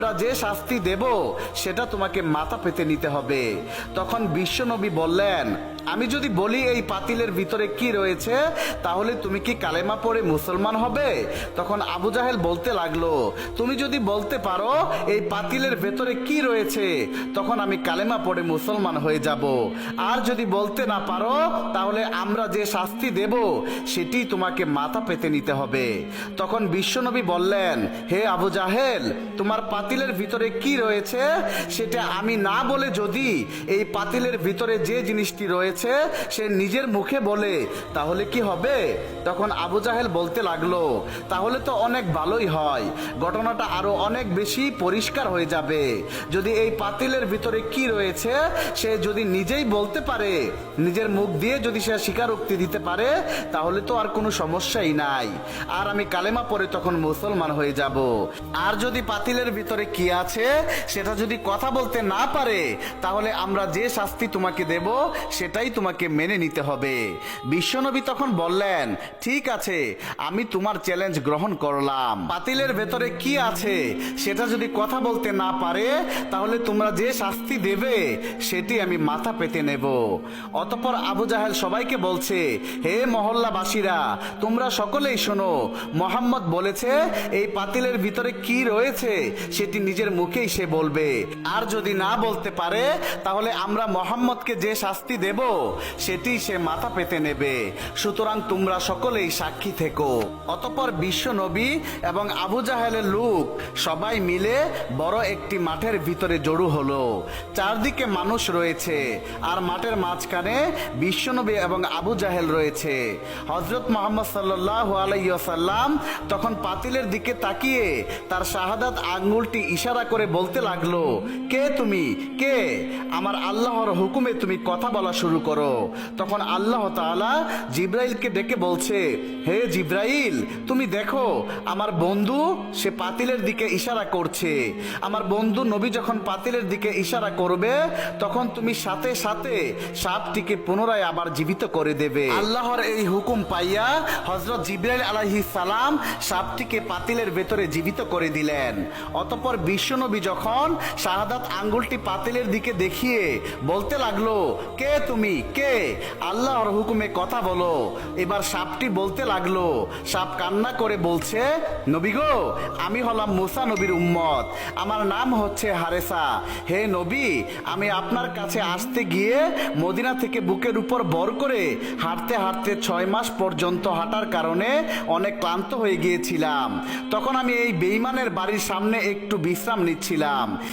আমরা যে শাস্তি দেব সেটা তোমাকে মাথা পেতে নিতে হবে। তখন বিশ্বনবী বললেন, আমি যদি বলি এই পাতিলের ভিতরে কি রয়েছে তাহলে তুমি কি কালেমা পড়ে মুসলমান হবে? তখন আবু জাহেল বলতে লাগলো, তুমি যদি বলতে পারো এই পাতিলের ভেতরে কি রয়েছে তখন আমি কালেমা পড়ে মুসলমান হয়ে যাব, আর যদি বলতে না পারো তাহলে আমরা যে শাস্তি দেব সেটি তোমাকে মাথা পেতে নিতে হবে। তখন বিশ্বনবী বললেন, হে আবু জাহেল, তোমার পাতিলের ভিতরে কি রয়েছে সেটা আমি না বলে যদি এই পাতিলের ভিতরে যে জিনিসটি রয়েছে সে নিজের মুখে বলে তাহলে কি হবে? তখন আবু জাহেল বলতে লাগলো, তাহলে তো অনেক ভালোই হয়, ঘটনাটা আরো অনেক বেশি পরিষ্কার হয়ে যাবে। যদি এই পাতিলের ভিতরে কি রয়েছে সে যদি নিজেই বলতে পারে, নিজের মুখ দিয়ে যদি সে স্বীকারোক্তি দিতে পারে তাহলে তো আর কোনো সমস্যাই নাই, আর আমি কালেমা পড়ে তখন মুসলমান হয়ে যাব। আর যদি পাতিলের ভিতরে কি আছে সেটা যদি কথা বলতে না পারে তাহলে আমরা যে শাস্তি তোমাকে দেব সেটাই তোমাকে মেনে নিতে হবে। বিশ্বনবী তখন বললেন, ঠিক আছে, আমি তোমার চ্যালেঞ্জ গ্রহণ করলাম। পাতিলের ভেতরে কি আছে সেটা যদি কথা বলতে না পারে তাহলে তোমরা যে শাস্তি দেবে সেটি আমি মাথা পেতে নেব। অতঃপর আবু জাহেল সবাইকে বলছে, হে মহল্লাবাসীরা, তোমরা সকলেই শোনো, মোহাম্মদ বলেছে এই পাতিলের ভিতরে কি রয়েছে সেটি নিজের মুখেই সে বলবে, আর যদি না বলতে পারে তাহলে আমরা মোহাম্মদকে যে শাস্তি দেব সেটি সে মাথা পেতে নেবে। সুতরাং তোমরা সকলেই সাক্ষী থেকো। অতঃপর বিশ্ব নবী এবং আবু জাহেলের লোক সবাই মিলে বড় একটি মাঠের ভিতরে জড়ো হলো। চারদিকে মানুষ রয়েছে আর মাঠের মাঝখানে বিশ্বনবী এবং আবু জাহেল রয়েছে। হযরত মুহাম্মদ সাল্লাল্লাহু আলাইহি ওয়াসাল্লাম তখন পাতিলের দিকে তাকিয়ে তার শাহাদাত আঙ্গুলটি ইশারা করে বলতে লাগলো, কে তুমি? কে? আমার আল্লাহর হুকুমে তুমি কথা বলা শুরু করো। তখন আল্লাহ তাআলা জিব্রাইলকে ডেকে বলছে, হে জিব্রাইল, তুমি দেখো আমার বন্ধু সে পাতিলের দিকে ইশারা করছে। আমার বন্ধু নবী যখন পাতিলের দিকে ইশারা করবে তখন তুমি সাথে সাথে সাপটিকে পুনরায় আবার জীবিত করে দেবে। আল্লাহর এই হুকুম পাইয়া হযরত জিব্রাইল আলাইহিস সালাম সাপটিকে পাতিলের ভেতরে জীবিত করে দিলেন। অতঃপর বিশ্বনবী যখন শাহাদাত আঙ্গুলটি পাতিলের দিকে দেখিয়ে বলতে লাগলো, কে তুমি? কে? আল্লাহর হুকুমে কথা বলো। এবার সাপটি বলতে লাগলো, সাপ কান্না করে বলছে, নবী গো, আমি হলাম মুসা নবীর উম্মত, আমার নাম হচ্ছে হারেসা। হে নবী, আমি আপনার কাছে আসতে গিয়ে মদিনা থেকে বুকের উপর ভর করে হাঁটতে হাঁটতে 6 মাস পর্যন্ত হাঁটার কারণে অনেক ক্লান্ত হয়ে গিয়েছিলাম। তখন আমি এই বেঈমানের বাড়ির সামনে একটু বিশ্রাম নিচ্ছিলাম।